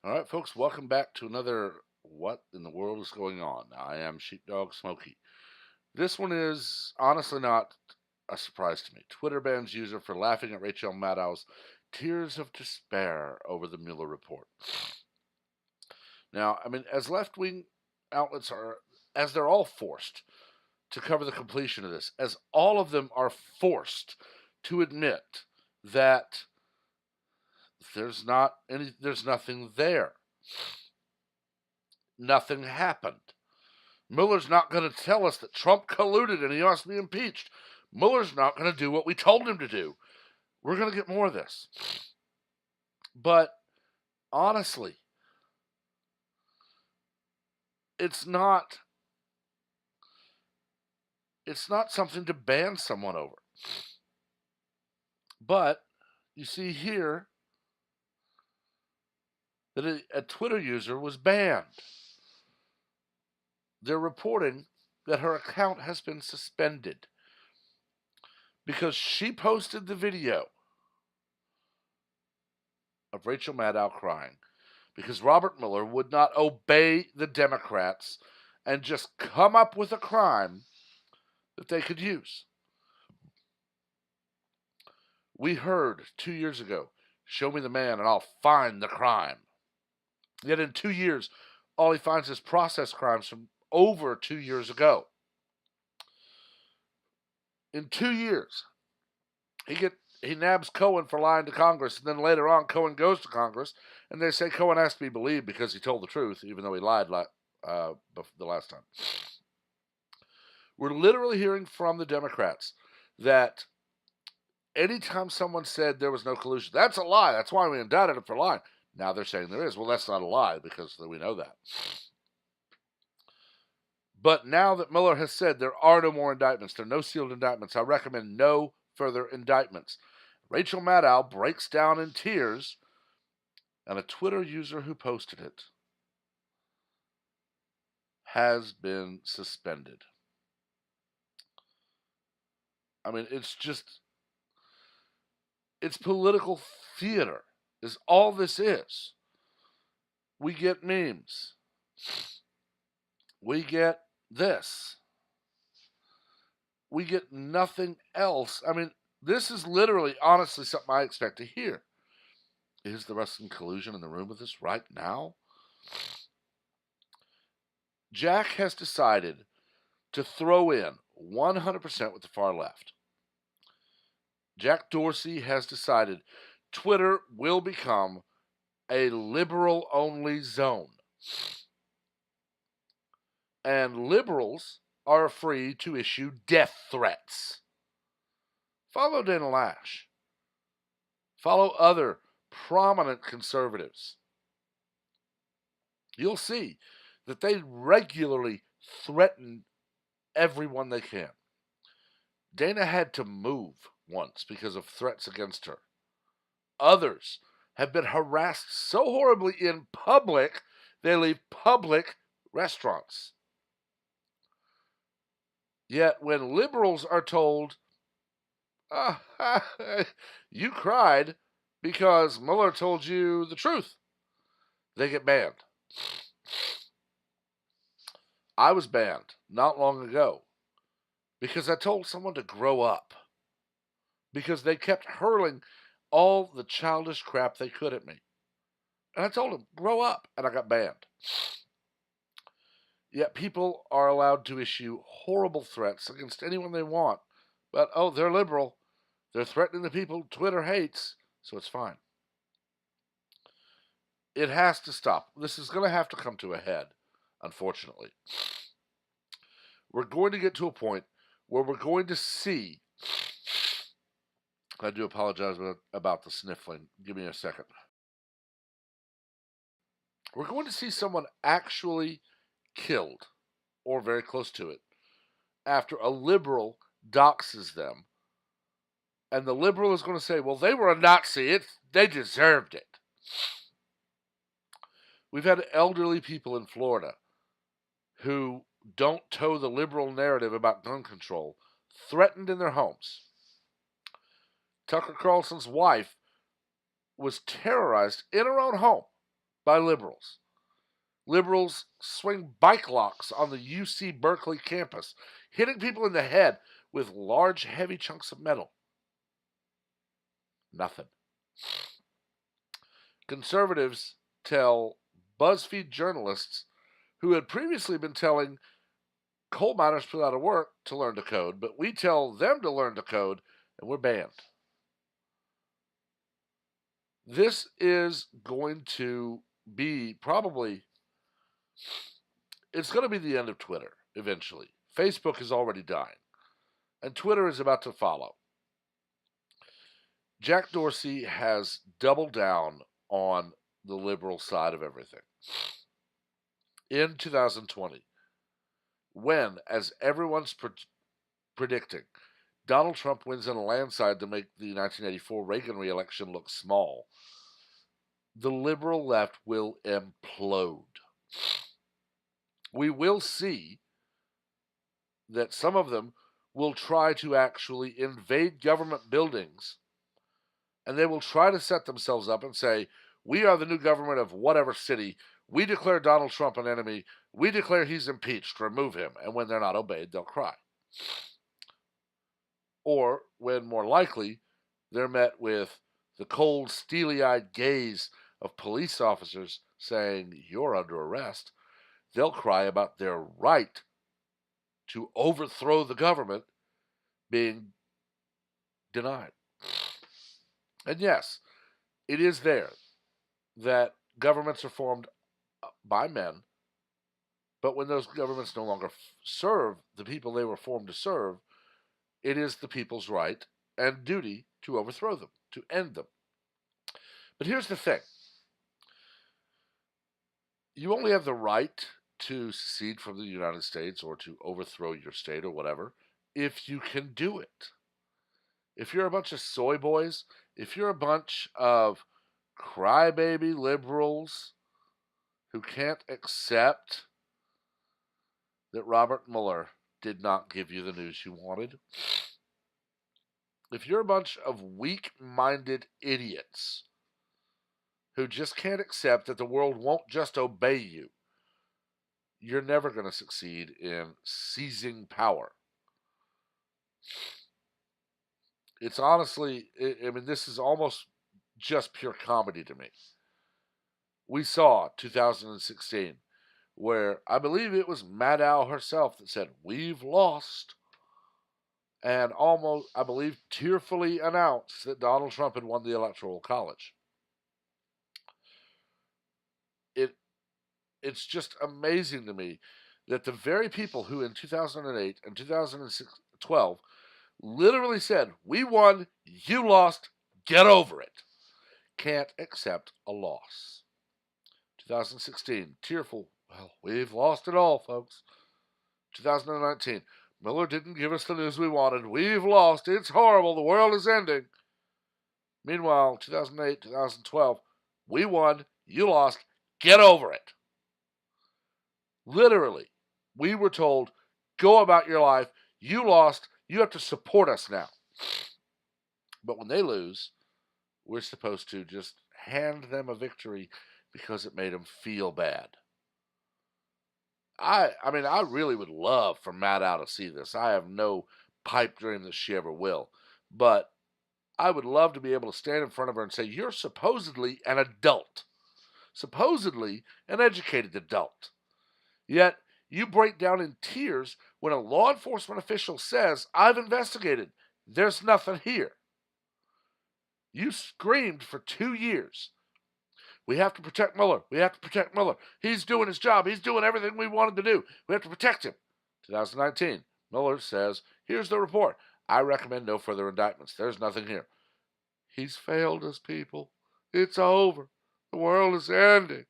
All right, folks, welcome back to another What in the World is Going On? I am Sheepdog Smokey. This one is honestly not a surprise to me. Twitter bans user for laughing at Rachel Maddow's tears of despair over the Mueller report. Now, I mean, as left wing outlets are, as they're all forced to cover the completion of this, as all of them are forced to admit that there's nothing there. Nothing happened. Mueller's not going to tell us that Trump colluded and he must be impeached. Mueller's not going to do what we told him to do. We're going to get more of this. But honestly, it's not something to ban someone over. But you see here that a Twitter user was banned. They're reporting that her account has been suspended because she posted the video of Rachel Maddow crying because Robert Mueller would not obey the Democrats and just come up with a crime that they could use. We heard 2 years ago, show me the man and I'll find the crime. Yet in 2 years, all he finds is process crimes from over 2 years ago. In 2 years, he nabs Cohen for lying to Congress, and then later on Cohen goes to Congress, and they say Cohen has to be believed because he told the truth, even though he lied the last time. We're literally hearing from the Democrats that anytime someone said there was no collusion, that's a lie. That's why we indicted him for lying. Now they're saying there is. Well, that's not a lie because we know that. But now that Mueller has said there are no more indictments, there are no sealed indictments, I recommend no further indictments. Rachel Maddow breaks down in tears, and a Twitter user who posted it has been suspended. I mean, it's political theater, is all this is. We get memes. We get this. We get nothing else. I mean, this is literally, honestly, something I expect to hear. Is the Russian collusion in the room with us right now? Jack has decided to throw in 100% with the far left. Jack Dorsey has decided Twitter will become a liberal only zone. And liberals are free to issue death threats. Follow Dana Lash. Follow other prominent conservatives. You'll see that they regularly threaten everyone they can. Dana had to move once because of threats against her. Others have been harassed so horribly in public, they leave public restaurants. Yet when liberals are told, you cried because Mueller told you the truth, they get banned. I was banned not long ago because I told someone to grow up because they kept hurling all the childish crap they could at me. And I told them, grow up, and I got banned. Yet people are allowed to issue horrible threats against anyone they want. But, oh, they're liberal. They're threatening the people Twitter hates, so it's fine. It has to stop. This is going to have to come to a head, unfortunately. We're going to get to a point where we're going to see. I do apologize about the sniffling. Give me a second. We're going to see someone actually killed, or very close to it, after a liberal doxes them. And the liberal is going to say, well, they were a Nazi. They deserved it. We've had elderly people in Florida who don't toe the liberal narrative about gun control threatened in their homes. Tucker Carlson's wife was terrorized in her own home by liberals. Liberals swing bike locks on the UC Berkeley campus, hitting people in the head with large, heavy chunks of metal. Nothing. Conservatives tell BuzzFeed journalists who had previously been telling coal miners put out of work to learn to code, but we tell them to learn to code and we're banned. This is going to be probably, it's going to be the end of Twitter eventually. Facebook is already dying, and Twitter is about to follow. Jack Dorsey has doubled down on the liberal side of everything. In 2020, when, as everyone's predicting, Donald Trump wins in a landslide to make the 1984 Reagan re-election look small, the liberal left will implode. We will see that some of them will try to actually invade government buildings, and they will try to set themselves up and say, we are the new government of whatever city. We declare Donald Trump an enemy. We declare he's impeached. Remove him. And when they're not obeyed, they'll cry. Or, when more likely, they're met with the cold, steely-eyed gaze of police officers saying, you're under arrest, they'll cry about their right to overthrow the government being denied. And yes, it is there that governments are formed by men, but when those governments no longer serve the people they were formed to serve, it is the people's right and duty to overthrow them, to end them. But here's the thing. You only have the right to secede from the United States or to overthrow your state or whatever if you can do it. If you're a bunch of soy boys, if you're a bunch of crybaby liberals who can't accept that Robert Mueller did not give you the news you wanted, if you're a bunch of weak-minded idiots who just can't accept that the world won't just obey you, you're never going to succeed in seizing power. It's honestly, I mean, this is almost just pure comedy to me. We saw 2016, where I believe it was Maddow herself that said, we've lost, and almost, I believe, tearfully announced that Donald Trump had won the Electoral College. It's just amazing to me that the very people who in 2008 and 2012 literally said, we won, you lost, get over it, can't accept a loss. 2016, tearful, well, we've lost it all, folks. 2019, Miller didn't give us the news we wanted, we've lost, it's horrible, the world is ending. Meanwhile, 2008, 2012, we won, you lost, get over it. Literally, we were told, go about your life, you lost, you have to support us now. But when they lose, we're supposed to just hand them a victory because it made them feel bad. I mean, I really would love for Maddow to see this. I have no pipe dream that she ever will. But I would love to be able to stand in front of her and say, you're supposedly an adult. Supposedly an educated adult. Yet, you break down in tears when a law enforcement official says, I've investigated. There's nothing here. You screamed for 2 years. We have to protect Mueller. We have to protect Mueller. He's doing his job. He's doing everything we wanted to do. We have to protect him. 2019, Mueller says, here's the report. I recommend no further indictments. There's nothing here. He's failed us, people. It's over. The world is ending.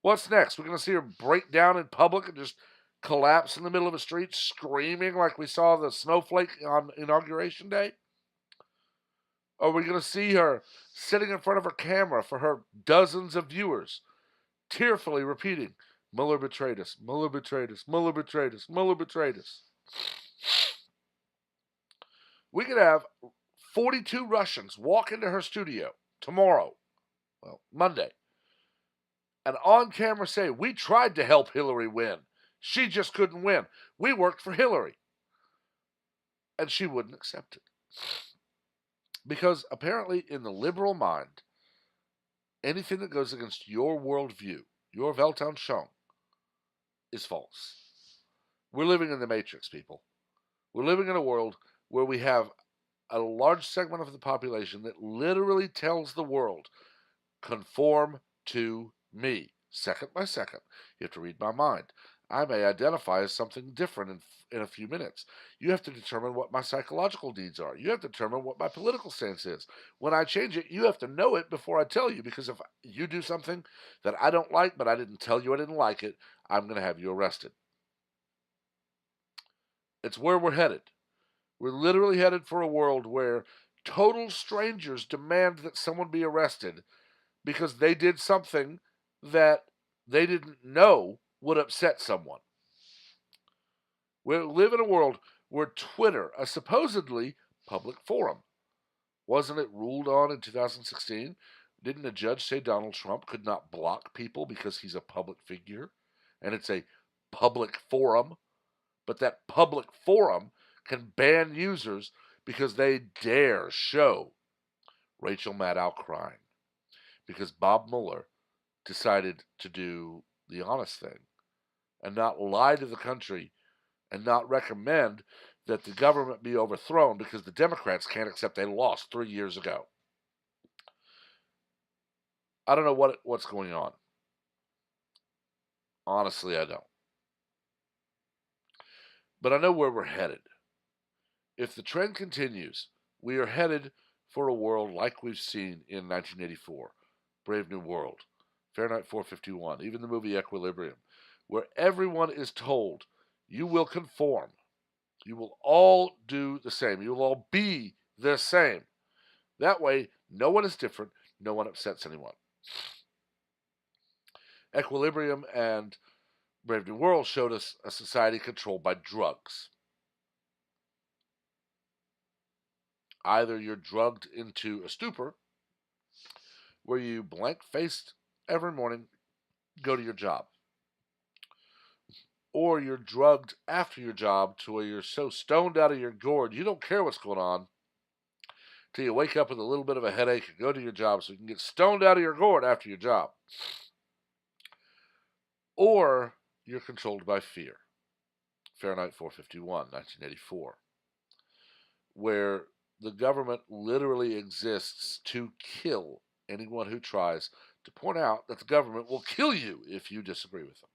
What's next? We're going to see her break down in public and just collapse in the middle of a street screaming like we saw the snowflake on Inauguration Day? Or are we going to see her sitting in front of her camera for her dozens of viewers, tearfully repeating, Mueller betrayed us, Mueller betrayed us, Mueller betrayed us, Mueller betrayed us? We could have 42 Russians walk into her studio tomorrow, well, Monday, and on camera say, we tried to help Hillary win. She just couldn't win. We worked for Hillary. And she wouldn't accept it. Because apparently, in the liberal mind, anything that goes against your worldview, your Weltanschauung, is false. We're living in the Matrix, people. We're living in a world where we have a large segment of the population that literally tells the world, conform to me, second by second. You have to read my mind. I may identify as something different in a few minutes. You have to determine what my psychological needs are. You have to determine what my political stance is. When I change it, you have to know it before I tell you, because if you do something that I don't like, but I didn't tell you I didn't like it, I'm going to have you arrested. It's where we're headed. We're literally headed for a world where total strangers demand that someone be arrested because they did something that they didn't know would upset someone. We live in a world where Twitter, a supposedly public forum, wasn't it ruled on in 2016? Didn't a judge say Donald Trump could not block people because he's a public figure? And it's a public forum. But that public forum can ban users because they dare show Rachel Maddow crying. Because Bob Mueller decided to do the honest thing and not lie to the country and not recommend that the government be overthrown because the Democrats can't accept they lost 3 years ago. I don't know what's going on. Honestly, I don't. But I know where we're headed. If the trend continues, we are headed for a world like we've seen in 1984, Brave New World, Fahrenheit 451, even the movie Equilibrium, where everyone is told, you will conform. You will all do the same. You will all be the same. That way, no one is different. No one upsets anyone. Equilibrium and Brave New World showed us a society controlled by drugs. Either you're drugged into a stupor, where you blank-faced every morning go to your job, or you're drugged after your job to where you're so stoned out of your gourd you don't care what's going on till you wake up with a little bit of a headache and go to your job so you can get stoned out of your gourd after your job. Or you're controlled by fear. Fahrenheit 451, 1984, where the government literally exists to kill anyone who tries to point out that the government will kill you if you disagree with them.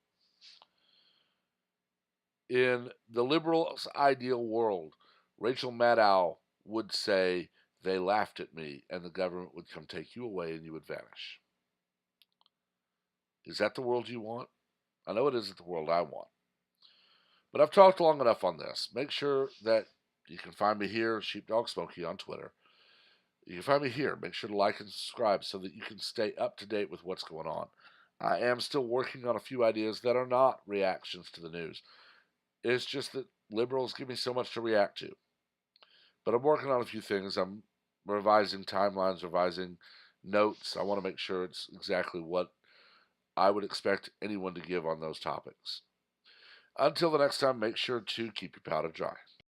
In the liberals' ideal world, Rachel Maddow would say, they laughed at me, and the government would come take you away and you would vanish. Is that the world you want? I know it isn't the world I want. But I've talked long enough on this. Make sure that you can find me here, Sheepdog Smokey, on Twitter. You can find me here. Make sure to like and subscribe so that you can stay up to date with what's going on. I am still working on a few ideas that are not reactions to the news. It's just that liberals give me so much to react to. But I'm working on a few things. I'm revising timelines, revising notes. I want to make sure it's exactly what I would expect anyone to give on those topics. Until the next time, make sure to keep your powder dry.